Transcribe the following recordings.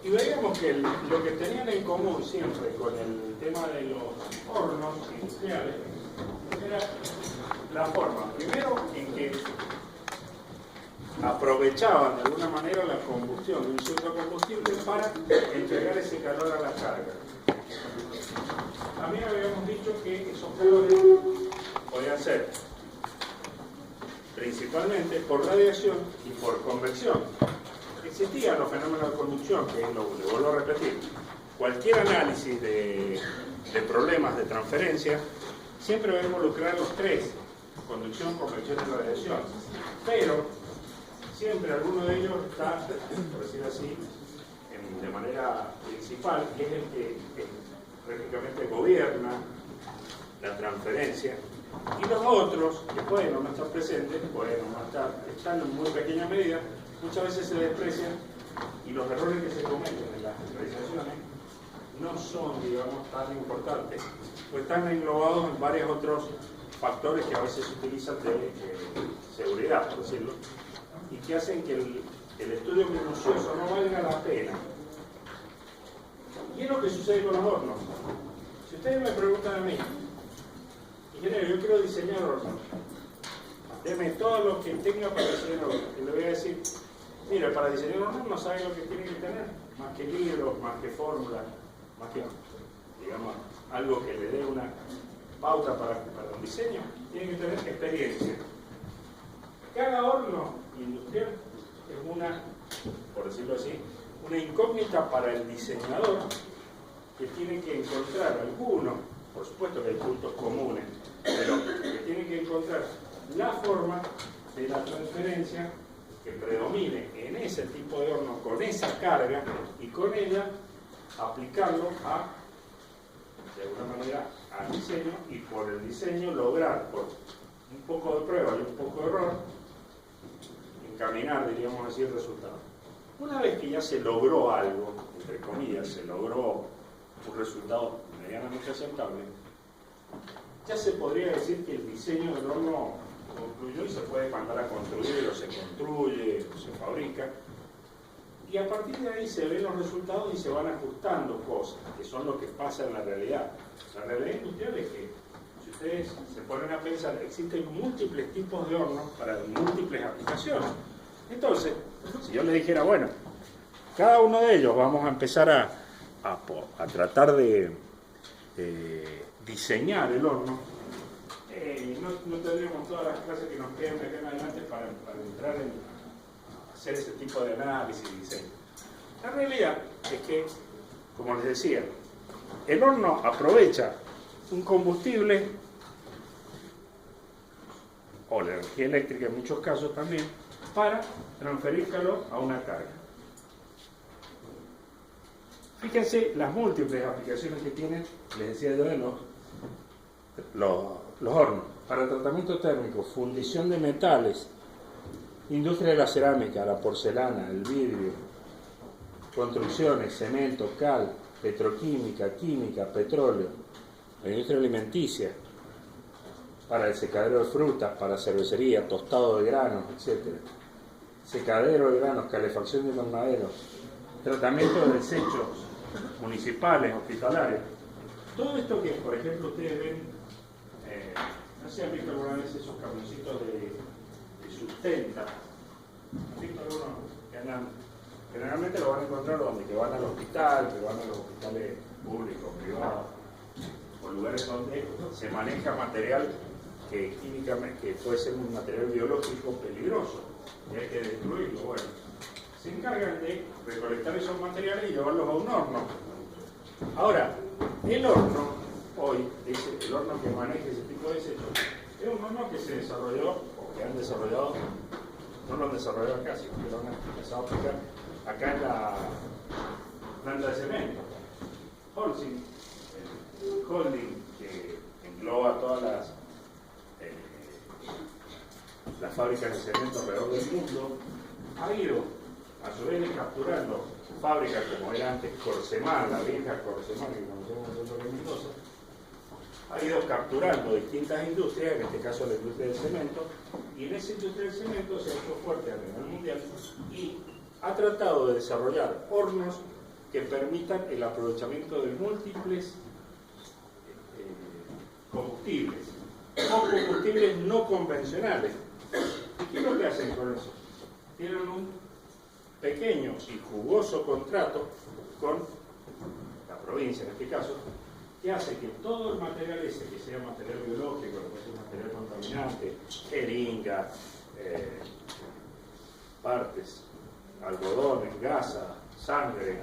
Y veíamos que lo que tenían en común siempre con el tema de los hornos industriales era la forma, primero, en que aprovechaban de alguna manera la combustión de un cierto combustible para entregar ese calor a la carga. También habíamos dicho que esos calores podían ser principalmente por radiación y por convección. Existían los fenómenos de conducción, que lo vuelvo a repetir. Cualquier análisis de problemas de transferencia siempre va a involucrar los tres: conducción, convección y radiación. Pero siempre alguno de ellos está, por decirlo así, de manera principal, que es el que prácticamente gobierna la transferencia. Y los otros, que pueden o no estar presentes, pueden o no estar, están en muy pequeña medida, muchas veces se desprecian, y los errores que se cometen en las realizaciones no son, digamos, tan importantes, pues están englobados en varios otros factores que a veces se utilizan de seguridad, por decirlo, y que hacen que el estudio minucioso no valga la pena. Y es lo que sucede con los hornos. Si ustedes me preguntan a mí, ingeniero, yo quiero diseñar hornos, deme todo lo que tenga para diseñar hornos, y le voy a decir, mira, para diseñar hornos no sabe lo que tiene que tener, más que libros, más que fórmulas, más que, digamos, algo que le dé una pauta para un diseño, tiene que tener experiencia. Cada horno industrial es una, por decirlo así, una incógnita para el diseñador, que tiene que encontrar algunos, por supuesto que hay puntos comunes, pero que tiene que encontrar la forma de la transferencia que predomine en ese tipo de horno, con esa carga, y con ella aplicarlo de alguna manera al diseño, y por el diseño lograr, por un poco de prueba y un poco de error, encaminar, diríamos así, el resultado. Una vez que ya se logró algo, entre comillas, se logró un resultado medianamente aceptable, ya se podría decir que el diseño del horno concluyó y se puede mandar a construir, o se construye, o se fabrica, y a partir de ahí se ven los resultados y se van ajustando cosas, que son lo que pasa en la realidad. La realidad industrial es que, si ustedes se ponen a pensar, existen múltiples tipos de hornos para múltiples aplicaciones. Entonces, si yo les dijera, bueno, cada uno de ellos vamos a empezar a tratar de diseñar el horno, no tendríamos todas las clases que nos quedan de acá en adelante para entrar en hacer ese tipo de análisis y diseño. La realidad es que, como les decía, el horno aprovecha un combustible, o la energía eléctrica en muchos casos también, para transferir calor a una carga. Fíjense las múltiples aplicaciones que tienen, les decía yo, de los hornos. Para tratamiento térmico, fundición de metales, industria de la cerámica, la porcelana, el vidrio, construcciones, cemento, cal, petroquímica, química, petróleo, la industria alimenticia, para el secadero de frutas, para cervecería, tostado de granos, etc. Secadero de granos, calefacción de invernaderos, tratamiento de desechos municipales, hospitalarios. Todo esto que, por ejemplo, ustedes ven, no sé si han visto alguna vez esos camioncitos de sustenta. ¿Han visto algunos que andan? Generalmente lo van a encontrar donde, que van al hospital, que van a los hospitales públicos, privados, o lugares donde se maneja material que químicamente, que puede ser un material biológico peligroso y hay que destruirlo. Bueno, se encargan de recolectar esos materiales y llevarlos a un horno. Ahora, el horno, hoy, el horno que maneja ese tipo de desechos, es un horno que se desarrolló, o que han desarrollado, no lo han desarrollado acá, sino que lo han empezado a aplicar acá en la planta de cemento. Holcim, el holding que engloba todas las fábricas de cemento alrededor del mundo, ha ido a su vez capturando fábricas como era antes Corsemar, la vieja Corsemar que conocemos nosotros en Mendoza, ha ido capturando distintas industrias, en este caso la industria del cemento, y en esa industria del cemento se ha hecho fuerte a nivel mundial y ha tratado de desarrollar hornos que permitan el aprovechamiento de múltiples combustibles o combustibles no convencionales. ¿Qué es lo que hacen con eso? Tienen un pequeño y jugoso contrato con la provincia, en este caso, que hace que todo el material ese, que sea material biológico, que puede ser material contaminante, jeringa, partes, algodones, gasa, sangre,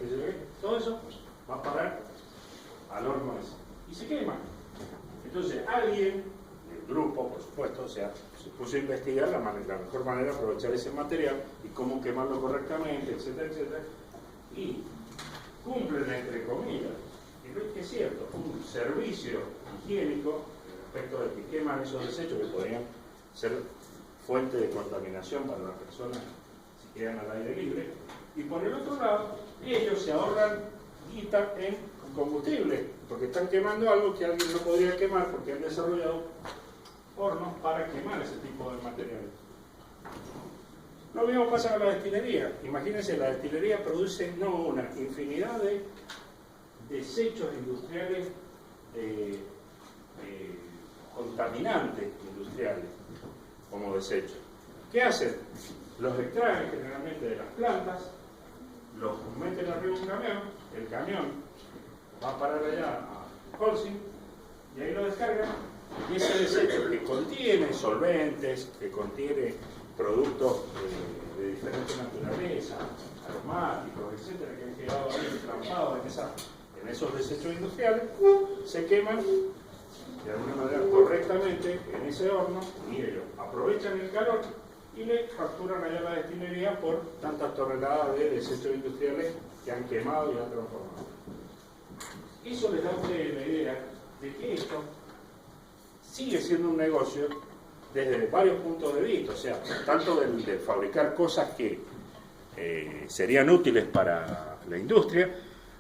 todo eso va a parar al horno ese y se quema. Entonces alguien, el grupo por supuesto, o sea, se puso a investigar la mejor manera de aprovechar ese material y cómo quemarlo correctamente, etcétera, etcétera, y cumplen, entre comillas, y es cierto, un servicio higiénico respecto de que queman esos desechos que podrían ser fuente de contaminación para las personas si quedan al aire libre, y por el otro lado ellos se ahorran guita en combustible, porque están quemando algo que alguien no podría quemar porque han desarrollado hornos para quemar ese tipo de materiales. Lo mismo pasa con la destilería. Imagínense, la destilería produce una infinidad de desechos industriales contaminantes industriales como desechos. ¿Qué hacen? Los extraen generalmente de las plantas, los meten arriba de un camión, el camión va a parar allá a Holcim y ahí lo descargan, y ese desecho que contiene solventes, que contiene productos de diferente naturaleza, aromáticos, etcétera, que han quedado ahí entrampados en esos desechos industriales, se queman de alguna manera correctamente en ese horno y ellos aprovechan el calor y le facturan allá a la destilería por tantas toneladas de desechos industriales que han quemado y han transformado. Eso les da a ustedes la idea de que esto sigue siendo un negocio desde varios puntos de vista, o sea, tanto de fabricar cosas que serían útiles para la industria,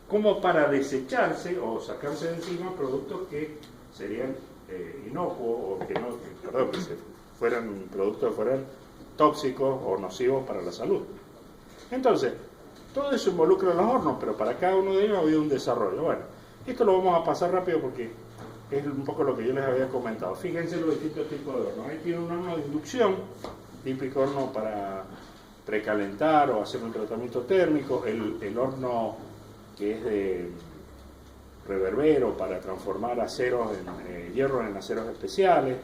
como para desecharse o sacarse de encima productos que serían inocuos o que fueran productos que fueran tóxicos o nocivos para la salud. Entonces, todo eso involucra a los hornos, pero para cada uno de ellos ha habido un desarrollo. Bueno, esto lo vamos a pasar rápido porque es un poco lo que yo les había comentado. Fíjense los distintos tipos de hornos. Ahí tiene un horno de inducción, típico horno para precalentar o hacer un tratamiento térmico, el horno que es de reverbero para transformar aceros en hierro en aceros especiales.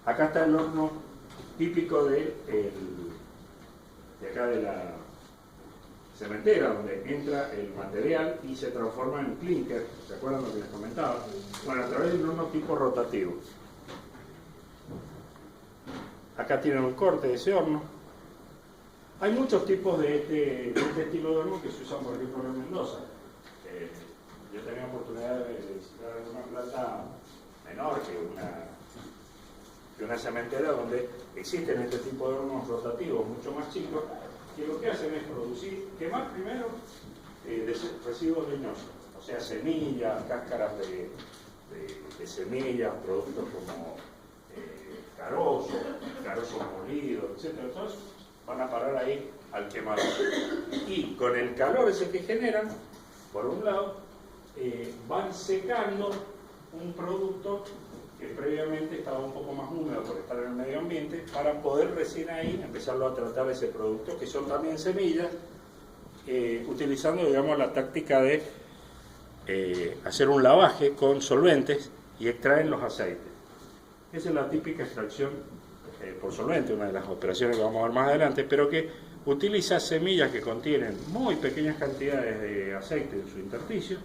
Acá está el horno típico de acá de la cementera, donde entra el material y se transforma en clinker. ¿Se acuerdan lo que les comentaba? Bueno, a través de un horno tipo rotativo. Acá tienen un corte de ese horno. Hay muchos tipos de este estilo de horno que se usan, por ejemplo, en Mendoza. Yo tenía oportunidad de visitar una planta menor que una cementera donde existen este tipo de hornos rotativos mucho más chicos, que lo que hacen es quemar primero residuos leñosos, o sea, semillas, cáscaras de semillas, productos como carozo molido, etc. Entonces van a parar ahí al quemador. Y con el calor ese que generan, por un lado, van secando un producto que previamente estaba un poco más húmedo por estar en el medio ambiente, para poder recién ahí empezarlo a tratar ese producto, que son también semillas, utilizando, digamos, la táctica de hacer un lavaje con solventes y extraen los aceites. Esa es la típica extracción por solvente, una de las operaciones que vamos a ver más adelante, pero que utiliza semillas que contienen muy pequeñas cantidades de aceite en su intersticio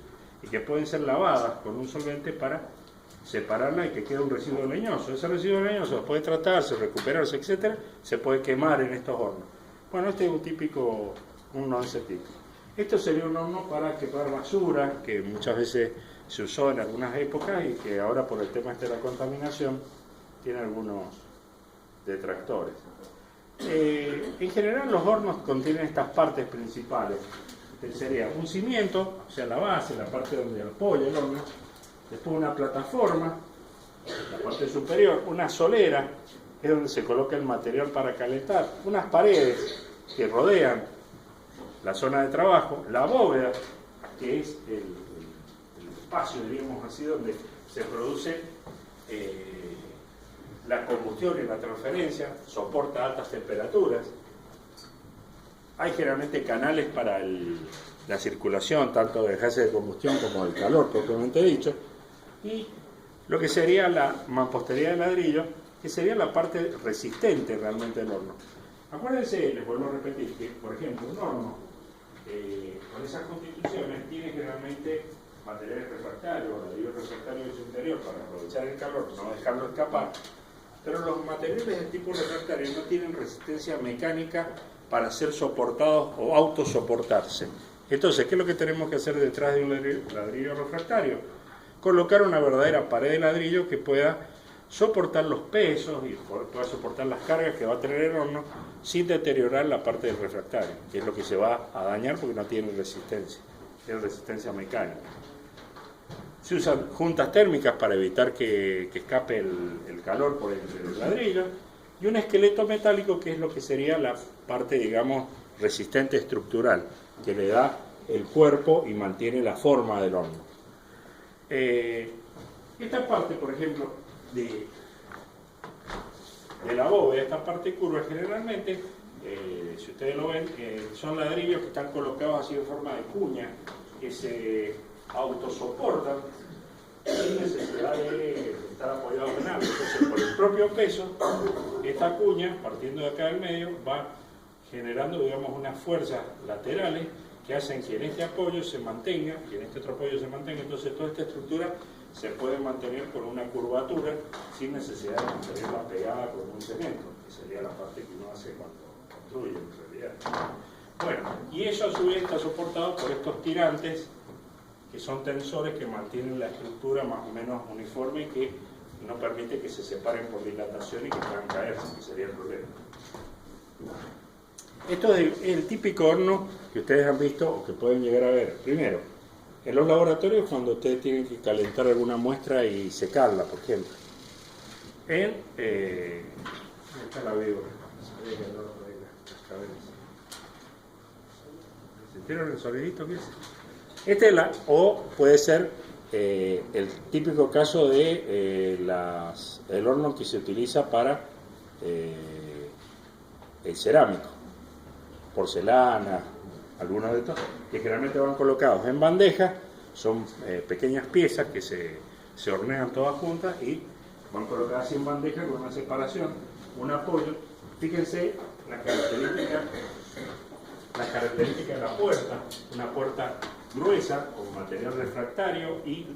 y que pueden ser lavadas con un solvente para separarla y que quede un residuo leñoso. Ese residuo leñoso puede tratarse, recuperarse, etcétera, se puede quemar en estos hornos. Bueno, este es un horno de ese tipo. Esto sería un horno para quemar basura, que muchas veces se usó en algunas épocas y que ahora por el tema de la contaminación tiene algunos detractores. En general los hornos contienen estas partes principales. Sería un cimiento, o sea, la base, la parte donde apoya el horno, después una plataforma, la parte superior, una solera, que es donde se coloca el material para calentar, unas paredes que rodean la zona de trabajo, la bóveda, que es el espacio, diríamos así, donde se produce la combustión y la transferencia, soporta altas temperaturas. Hay generalmente canales para la circulación, tanto de gases de combustión como del calor, propiamente dicho, y lo que sería la mampostería de ladrillo, que sería la parte resistente realmente del horno. Acuérdense, les vuelvo a repetir, que por ejemplo un horno con esas constituciones tiene generalmente materiales refractarios, ladrillos refractarios en su interior para aprovechar el calor, no dejarlo escapar, pero los materiales de tipo refractario no tienen resistencia mecánica para ser soportados o autosoportarse. Entonces, ¿qué es lo que tenemos que hacer detrás de un ladrillo refractario? Colocar una verdadera pared de ladrillo que pueda soportar los pesos y pueda soportar las cargas que va a tener el horno sin deteriorar la parte del refractario, que es lo que se va a dañar porque no tiene resistencia mecánica. Se usan juntas térmicas para evitar que escape el calor por entre los ladrillos, y un esqueleto metálico, que es lo que sería la parte, digamos, resistente estructural, que le da el cuerpo y mantiene la forma del horno. Esta parte, por ejemplo, de la bóveda, esta parte curva, generalmente, si ustedes lo ven, son ladrillos que están colocados así en forma de cuña, que se autosoportan sin necesidad de estar apoyados en algo. Entonces, por el propio peso, esta cuña, partiendo de acá del medio, va generando, digamos, unas fuerzas laterales que hacen que en este apoyo se mantenga y en este otro apoyo se mantenga. Entonces, toda esta estructura se puede mantener con una curvatura sin necesidad de mantenerla pegada con un cemento, que sería la parte que uno hace cuando construye en realidad. Bueno, y eso a su vez está soportado por estos tirantes, que son tensores que mantienen la estructura más o menos uniforme y que no permite que se separen por dilatación y que puedan caerse, que sería el problema. Esto es el típico horno que ustedes han visto o que pueden llegar a ver. Primero, en los laboratorios, cuando ustedes tienen que calentar alguna muestra y secarla, por ejemplo. Esta la veo. ¿Sintieron el sonidito que es? O puede ser el típico caso de el horno que se utiliza para el cerámico, porcelana, algunos de estos, que generalmente van colocados en bandejas, son pequeñas piezas que se hornean todas juntas y van colocadas en bandeja con una separación, un apoyo. Fíjense las características de la puerta, una puerta gruesa con material refractario y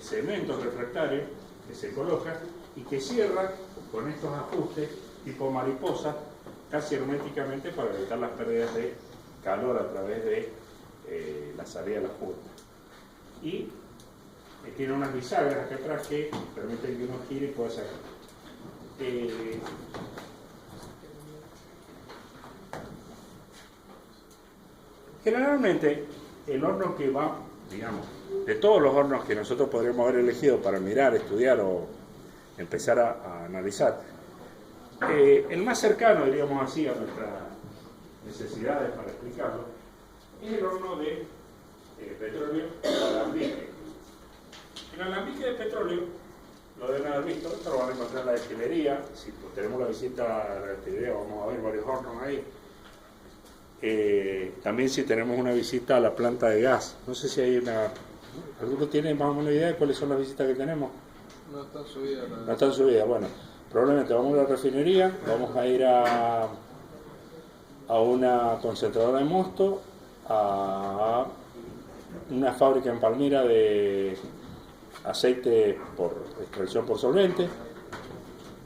cemento refractario que se coloca y que cierra con estos ajustes tipo mariposa casi herméticamente para evitar las pérdidas de calor a través de la salida de la puerta. Y tiene unas bisagras acá atrás que permiten que uno gire y pueda sacar. Generalmente el horno que va, digamos, de todos los hornos que nosotros podríamos haber elegido para mirar, estudiar o empezar a analizar, el más cercano, diríamos así, a nuestras necesidades para explicarlo, es el horno de petróleo alambique. El alambique de petróleo lo deben haber visto, esto lo van a encontrar en la destilería. Si tenemos la visita a la destilería vamos a ver varios hornos ahí. También si tenemos una visita a la planta de gas, no sé si hay una... ¿Alguno tiene más o menos idea de cuáles son las visitas que tenemos? No están subidas. No están subidas, bueno, probablemente vamos a la refinería, vamos a ir a una concentradora de mosto, a una fábrica en Palmira de aceite por extracción por solvente,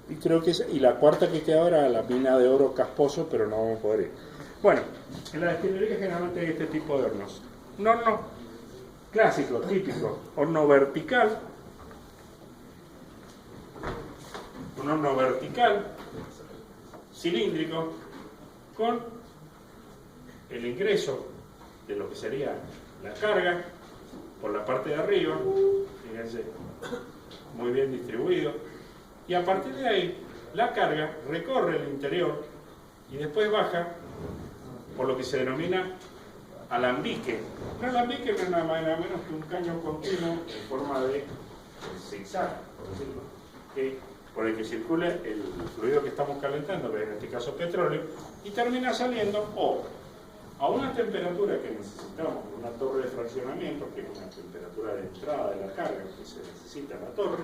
y creo que y la cuarta que queda ahora la mina de oro Casposo, pero no vamos a poder ir. Bueno, en la destilería generalmente hay este tipo de hornos. Un horno clásico, típico, horno vertical. Un horno vertical, cilíndrico, con el ingreso de lo que sería la carga por la parte de arriba, fíjense, muy bien distribuido, y a partir de ahí la carga recorre el interior y después baja por lo que se denomina alambique. Un alambique no es nada más y nada menos que un caño continuo en forma de zigzag, por decirlo, por el que circula el fluido que estamos calentando, que en este caso petróleo, y termina saliendo o a una temperatura que necesitamos, una torre de fraccionamiento, que es una temperatura de entrada de la carga que se necesita en la torre,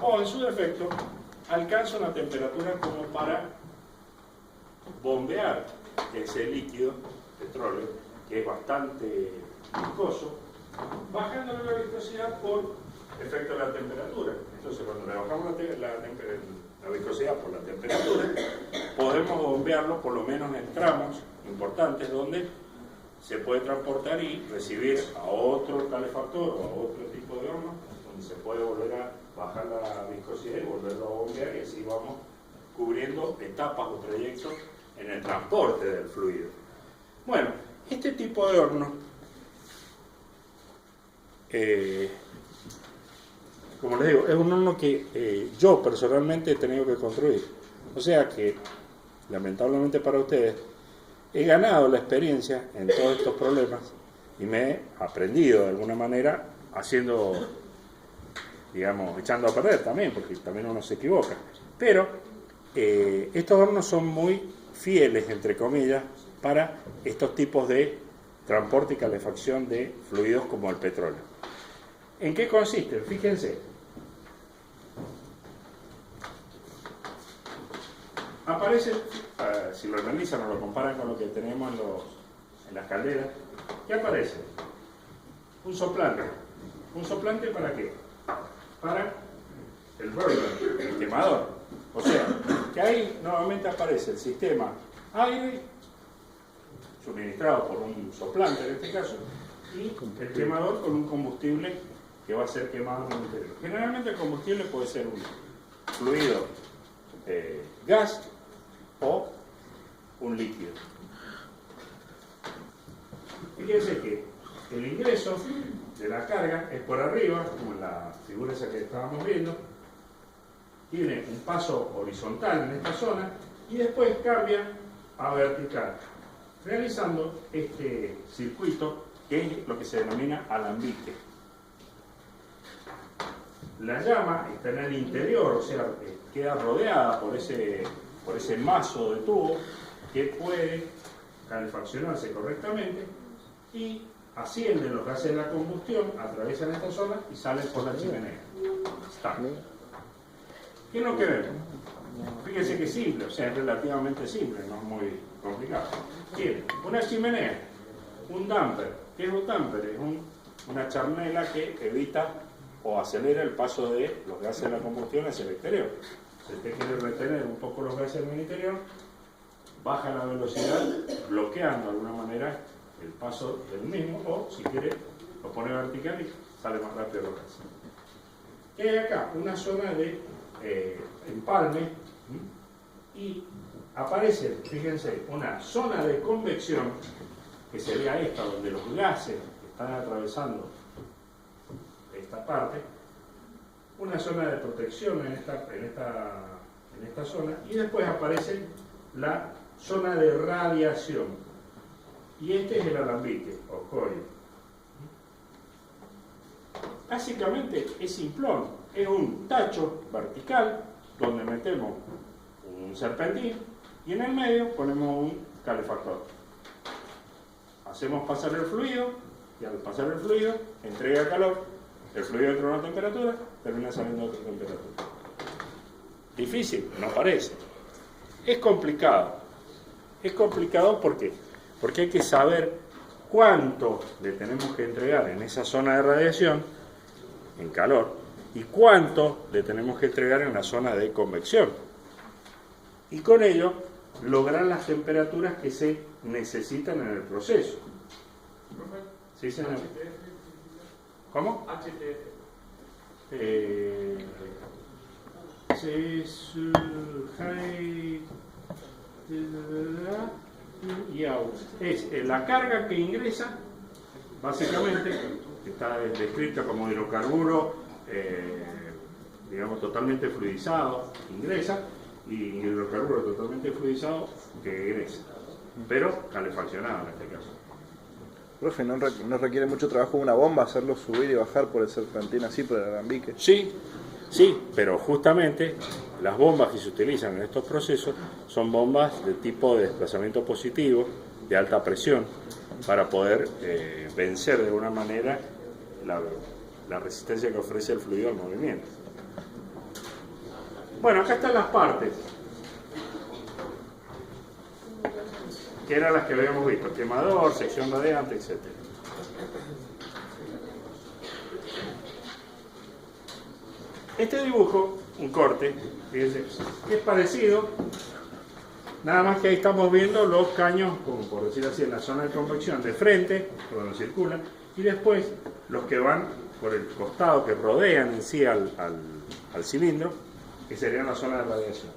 o en su defecto alcanza una temperatura como para bombear ese líquido, petróleo, que es bastante viscoso, bajándole la viscosidad por efecto de la temperatura. Entonces, cuando le bajamos la viscosidad por la temperatura, podemos bombearlo por lo menos en tramos importantes donde se puede transportar y recibir a otro calefactor o a otro tipo de horno, donde se puede volver a bajar la viscosidad y volverlo a bombear, y así vamos cubriendo etapas o trayectos en el transporte del fluido. Bueno, este tipo de horno, como les digo, es un horno que yo personalmente he tenido que construir. O sea que, lamentablemente para ustedes, he ganado la experiencia en todos estos problemas y me he aprendido de alguna manera haciendo, digamos, echando a perder también, porque también uno se equivoca. Pero estos hornos son muy fieles, entre comillas, para estos tipos de transporte y calefacción de fluidos como el petróleo. ¿En qué consiste? Fíjense. Aparece, si lo analizan o lo comparan con lo que tenemos en las calderas, ¿qué aparece? Un soplante. ¿Un soplante para qué? Para el burner, el quemador. O sea, que ahí nuevamente aparece el sistema aire, suministrado por un soplante en este caso, y el quemador con un combustible que va a ser quemado en el interior. Generalmente el combustible puede ser un fluido gas o un líquido. Fíjense que el ingreso de la carga es por arriba, como en la figura esa que estábamos viendo, tiene un paso horizontal en esta zona y después cambia a vertical, realizando este circuito que es lo que se denomina alambique. La llama está en el interior, o sea, queda rodeada por ese mazo de tubo que puede calefaccionarse correctamente y ascienden los gases de la combustión, atraviesan esta zona y salen por la chimenea. Está. ¿Qué es lo que vemos? Fíjense que es simple, o sea, es relativamente simple, no es muy complicado. Tiene una chimenea, un damper. ¿Qué es un damper? Es una charnela que evita o acelera el paso de los gases de la combustión hacia el exterior. Si usted quiere retener un poco los gases en el interior, baja la velocidad, bloqueando de alguna manera el paso del mismo, o si quiere lo pone vertical y sale más rápido los gases. ¿Qué hay acá? Una zona de empalme y aparece, fíjense, una zona de convección que sería esta, donde los gases están atravesando esta parte, una zona de protección en esta zona, y después aparece la zona de radiación, y este es el alambique o coil. Básicamente es simplón, es un tacho vertical donde metemos un serpentín y en el medio ponemos un calefactor. Hacemos pasar el fluido y al pasar el fluido entrega calor, el fluido entra a una temperatura, termina saliendo a otra temperatura. Difícil, no parece. Es complicado. Es complicado ¿por qué? Porque hay que saber cuánto le tenemos que entregar en esa zona de radiación, en calor, y cuánto le tenemos que entregar en la zona de convección. Y con ello, lograr las temperaturas que se necesitan en el proceso. ¿Sí, señor? ¿Cómo? HTF. Es la carga que ingresa, básicamente, que está descrita como hidrocarburo, digamos, totalmente fluidizado, ingresa, y hidrocarburo totalmente fluidizado que egresa, pero calefaccionado en este caso. Profe, ¿no requiere mucho trabajo una bomba hacerlo subir y bajar por el serpentín así, por el alambique? Sí, sí, pero justamente las bombas que se utilizan en estos procesos son bombas de tipo de desplazamiento positivo, de alta presión, para poder vencer de alguna manera la resistencia que ofrece el fluido al movimiento. Bueno, acá están las partes, que eran las que habíamos visto: quemador, sección radiante, etc. Este dibujo, un corte, fíjense, es parecido, nada más que ahí estamos viendo los caños, como por decir así, en la zona de convección de frente, por donde circulan, y después los que van por el costado, que rodean en sí al cilindro, que serían la zona de radiación.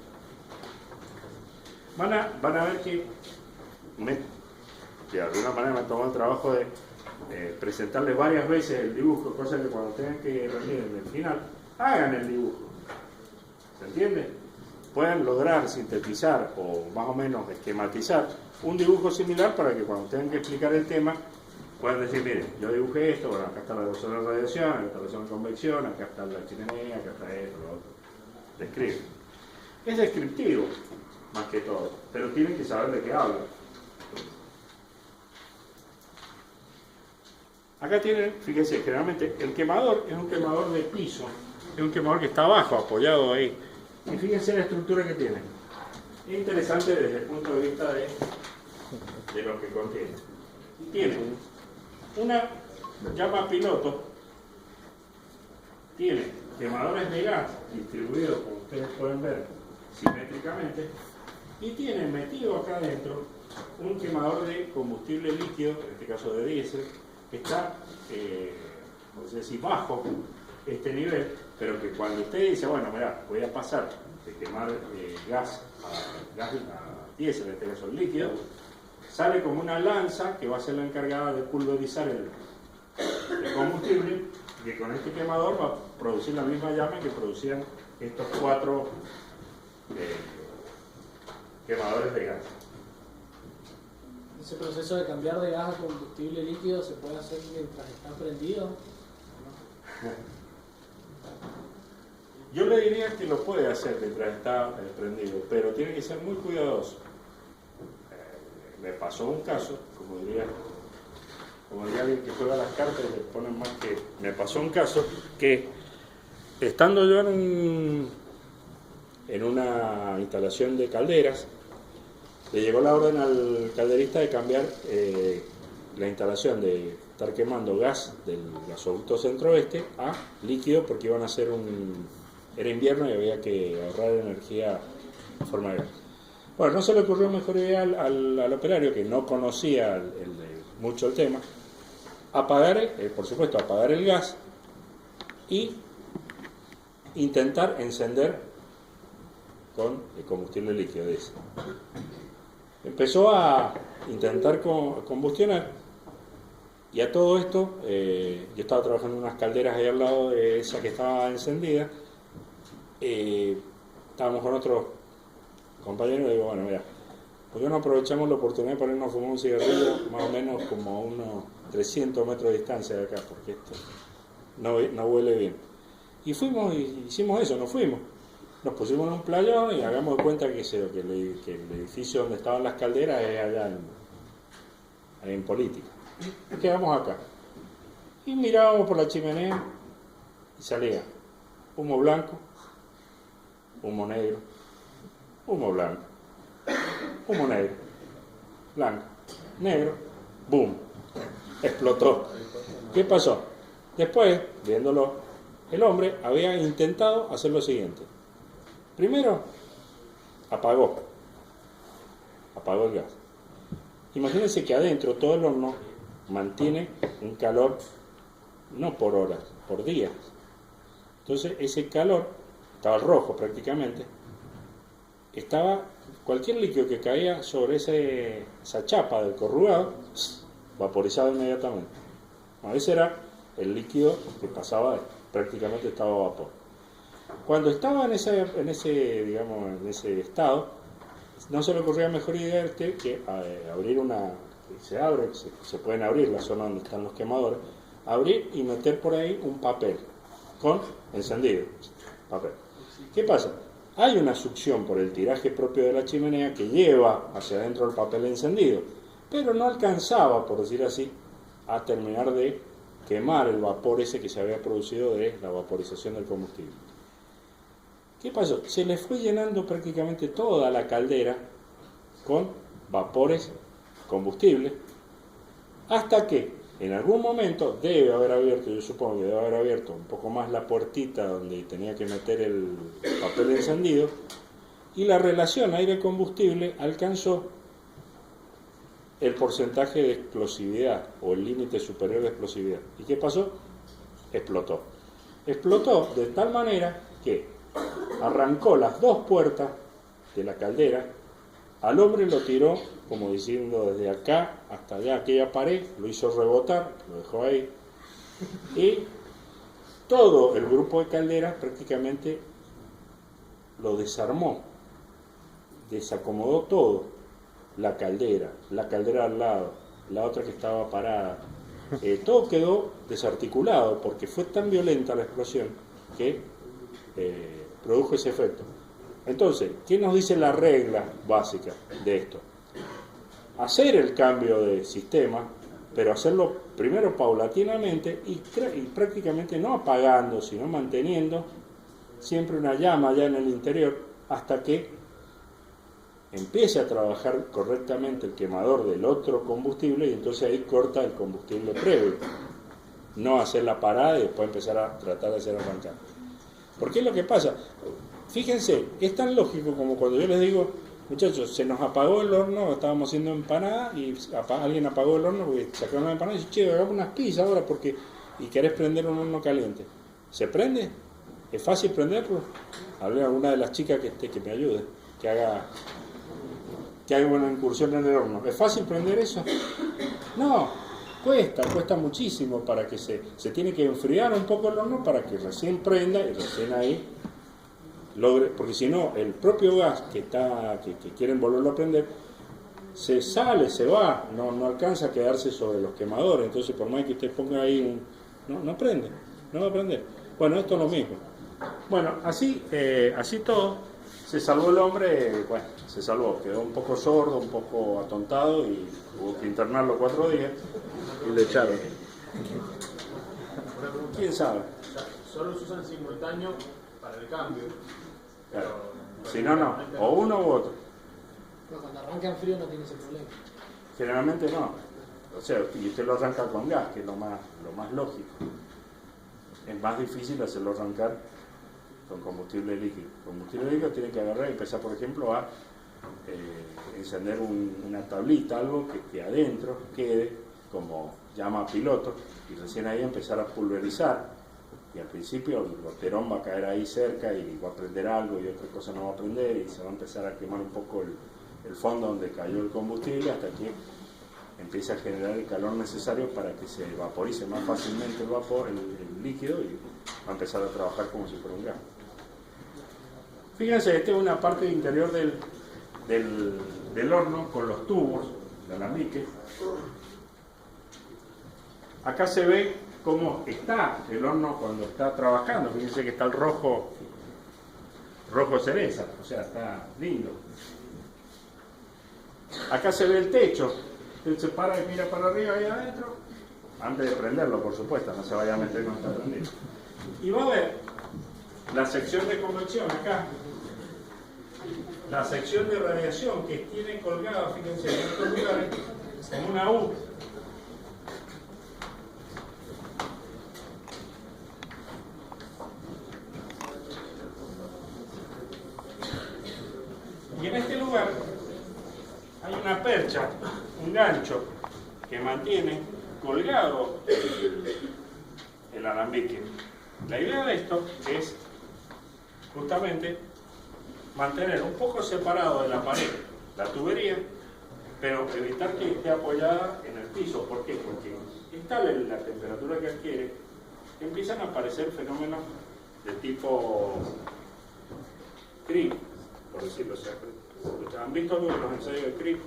Van a ver que de alguna manera me tomó el trabajo de presentarles varias veces el dibujo, cosa que cuando tengan que rendir en el final, hagan el dibujo. ¿Se entiende? Puedan lograr sintetizar o más o menos esquematizar un dibujo similar para que cuando tengan que explicar el tema puedan decir: miren, yo dibujé esto, bueno, acá está la zona de radiación, acá está la zona de convección, acá está la chimenea, acá está esto, lo otro. Describe. Es descriptivo, más que todo, pero tienen que saber de qué hablan. Acá tienen, fíjense, generalmente el quemador es un quemador de piso, es un quemador que está abajo, apoyado ahí. Y fíjense la estructura que tiene. Es interesante desde el punto de vista de lo que contiene. Tiene una llama piloto, tiene quemadores de gas distribuidos, como ustedes pueden ver, simétricamente, y tiene metido acá adentro un quemador de combustible líquido, en este caso de diésel, que está, vamos a decir, bajo este nivel, pero que cuando usted dice: bueno, mira, voy a pasar de quemar gas a diésel, en este caso el líquido, sale como una lanza que va a ser la encargada de pulverizar el combustible, y que con este quemador va a producir la misma llama que producían estos 4 quemadores de gas. ¿Ese proceso de cambiar de gas a combustible líquido se puede hacer mientras está prendido? Yo le diría que lo puede hacer mientras está prendido, pero tiene que ser muy cuidadoso. Me pasó un caso, como diría alguien que juega las cartas y le ponen más que... Me pasó un caso que, estando yo en una instalación de calderas, le llegó la orden al calderista de cambiar la instalación de estar quemando gas del gasoducto centro-oeste a líquido, porque iban a hacer era invierno y había que ahorrar energía en forma de gas. Bueno, no se le ocurrió mejor idea al operario, que no conocía mucho el tema, por supuesto, apagar el gas y intentar encender con el combustible líquido de ese. Empezó a intentar combustionar, y a todo esto yo estaba trabajando en unas calderas ahí al lado de esa que estaba encendida. Estábamos con otros compañeros y digo: bueno, mira, ¿por qué no aprovechamos la oportunidad para irnos a fumar un cigarrillo más o menos como a unos 300 metros de distancia de acá, porque esto no huele bien? Y fuimos y hicimos eso, nos fuimos. Nos pusimos en un playón y hagamos de cuenta que el edificio donde estaban las calderas es allá en Política. Nos quedamos acá. Y mirábamos por la chimenea y salía humo blanco, humo negro, humo blanco, humo negro, blanco, negro, boom, explotó. ¿Qué pasó? Después, viéndolo, el hombre había intentado hacer lo siguiente. Primero, apagó el gas. Imagínense que adentro todo el horno mantiene un calor no por horas, por días. Entonces ese calor estaba rojo prácticamente. Cualquier líquido que caía sobre esa chapa del corrugado, vaporizado inmediatamente. Ese era el líquido que pasaba, prácticamente estaba a vapor. Cuando estaba en ese estado, no se le ocurría mejor idea que abrir se abre, se pueden abrir la zona donde están los quemadores, abrir y meter por ahí un papel con encendido. Papel. ¿Qué pasa? Hay una succión por el tiraje propio de la chimenea que lleva hacia adentro el papel encendido, pero no alcanzaba, por decir así, a terminar de quemar el vapor ese que se había producido de la vaporización del combustible. ¿Qué pasó? Se le fue llenando prácticamente toda la caldera con vapores combustibles, hasta que en algún momento debe haber abierto, yo supongo que debe haber abierto un poco más la puertita donde tenía que meter el papel encendido, y la relación aire-combustible alcanzó el porcentaje de explosividad o el límite superior de explosividad. ¿Y qué pasó? Explotó. Explotó de tal manera que arrancó las dos puertas de la caldera, al hombre lo tiró, como diciendo, desde acá hasta allá, aquella pared, lo hizo rebotar, lo dejó ahí, y todo el grupo de calderas prácticamente lo desarmó, desacomodó todo, la caldera al lado, la otra que estaba parada, todo quedó desarticulado porque fue tan violenta la explosión que produjo ese efecto. Entonces, ¿qué nos dice la regla básica de esto? Hacer el cambio de sistema, pero hacerlo primero paulatinamente y prácticamente no apagando, sino manteniendo siempre una llama allá en el interior hasta que empiece a trabajar correctamente el quemador del otro combustible, y entonces ahí corta el combustible previo. No hacer la parada y después empezar a tratar de hacer arrancar. ¿Por qué es lo que pasa? Fíjense, es tan lógico como cuando yo les digo, muchachos, se nos apagó el horno, estábamos haciendo empanada y alguien apagó el horno porque sacaron la empanada y dice, che, hagamos unas pizzas ahora porque y querés prender un horno caliente. ¿Se prende? ¿Es fácil prenderlo? Hablé a alguna de las chicas que me ayude, que haga una incursión en el horno. ¿Es fácil prender eso? No, cuesta muchísimo, para que se tiene que enfriar un poco el horno para que recién prenda y recién ahí logre, porque si no, el propio gas que quieren volverlo a prender, se sale, se va, no alcanza a quedarse sobre los quemadores, entonces por más que usted ponga ahí no prende, no va a prender. Bueno, esto es lo mismo. Bueno, así todo, se salvó el hombre, bueno, se salvó, quedó un poco sordo, un poco atontado y hubo que internarlo 4 días. Y le echaron. ¿Quién sabe? Solo se usan simultáneo para el cambio. Claro. Si no, o uno u otro. Pero cuando arranca en frío no tiene ese problema. Generalmente no. O sea, y usted lo arranca con gas, que es lo más lógico. Es más difícil hacerlo arrancar con combustible líquido. Combustible líquido tiene que agarrar y empezar, por ejemplo, a encender una tablita, algo que adentro quede como llama piloto, y recién ahí empezar a pulverizar. Y al principio el roterón va a caer ahí cerca y va a prender algo y otra cosa no va a prender y se va a empezar a quemar un poco el fondo donde cayó el combustible hasta que empiece a generar el calor necesario para que se vaporice más fácilmente el vapor, el líquido, y va a empezar a trabajar como si fuera un gas. Fíjense, esta es una parte interior del horno con los tubos de alambique. Acá se ve cómo está el horno cuando está trabajando. Fíjense que está el rojo cereza, o sea, está lindo. Acá se ve el techo. Usted se para y mira para arriba ahí adentro, antes de prenderlo, por supuesto, no se vaya a meter con esta prendida. Y va a ver la sección de convección acá, la sección de radiación que tiene colgada, fíjense, en estos lugares, con una U. Y en este lugar hay una percha, un gancho, que mantiene colgado el alambique. La idea de esto es justamente mantener un poco separado de la pared la tubería, pero evitar que esté apoyada en el piso. ¿Por qué? Porque es tal la temperatura que adquiere que empiezan a aparecer fenómenos de tipo creep, por decirlo así. ¿Han visto algo de los ensayos de creep?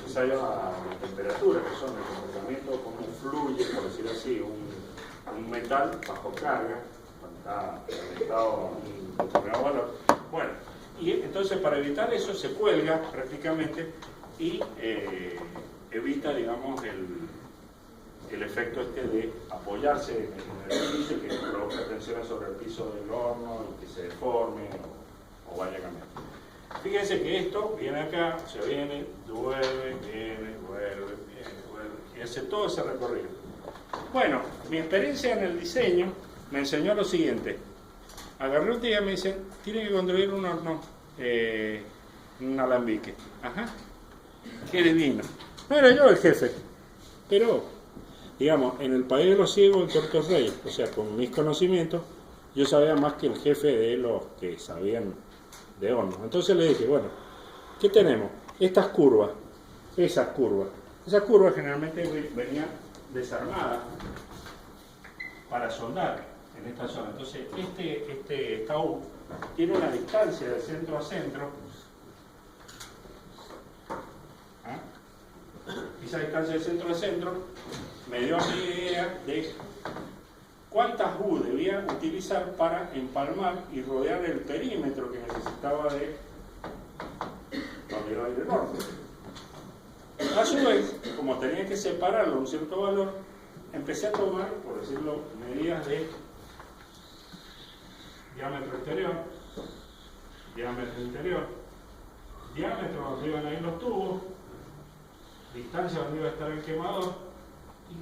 necesario a la temperatura, que son el comportamiento, cómo fluye, por decirlo así, un metal bajo carga, cuando está calentado a un determinado valor. Bueno, y entonces para evitar eso se cuelga prácticamente y evita, digamos, el efecto de apoyarse en el piso y que provoque tensión sobre el piso del horno y que se deforme o vaya a cambiar. Fíjense que esto viene acá, se viene, vuelve, vuelve, y hace todo ese recorrido. Bueno, mi experiencia en el diseño me enseñó lo siguiente. Agarré un día y me dicen, tiene que construir un horno, un alambique. Ajá, qué divino. No era yo el jefe, pero, digamos, en el país de los ciegos, en Puerto Rey, o sea, con mis conocimientos, yo sabía más que el jefe de los que sabían de hornos. Entonces le dije, bueno, ¿qué tenemos? Estas curvas, esas curvas. Esas curvas generalmente venían desarmadas para soldar en esta zona. Entonces, este caú tiene una distancia de centro a centro. ¿Ah? Esa distancia de centro a centro me dio a mí idea de cuántas U debía utilizar para empalmar y rodear el perímetro que necesitaba de donde iba a ir el horno. A su vez, como tenía que separarlo a un cierto valor, empecé a tomar, por decirlo, medidas de diámetro exterior, diámetro interior, diámetro donde iban a ir los tubos, distancia donde iba a estar el quemador,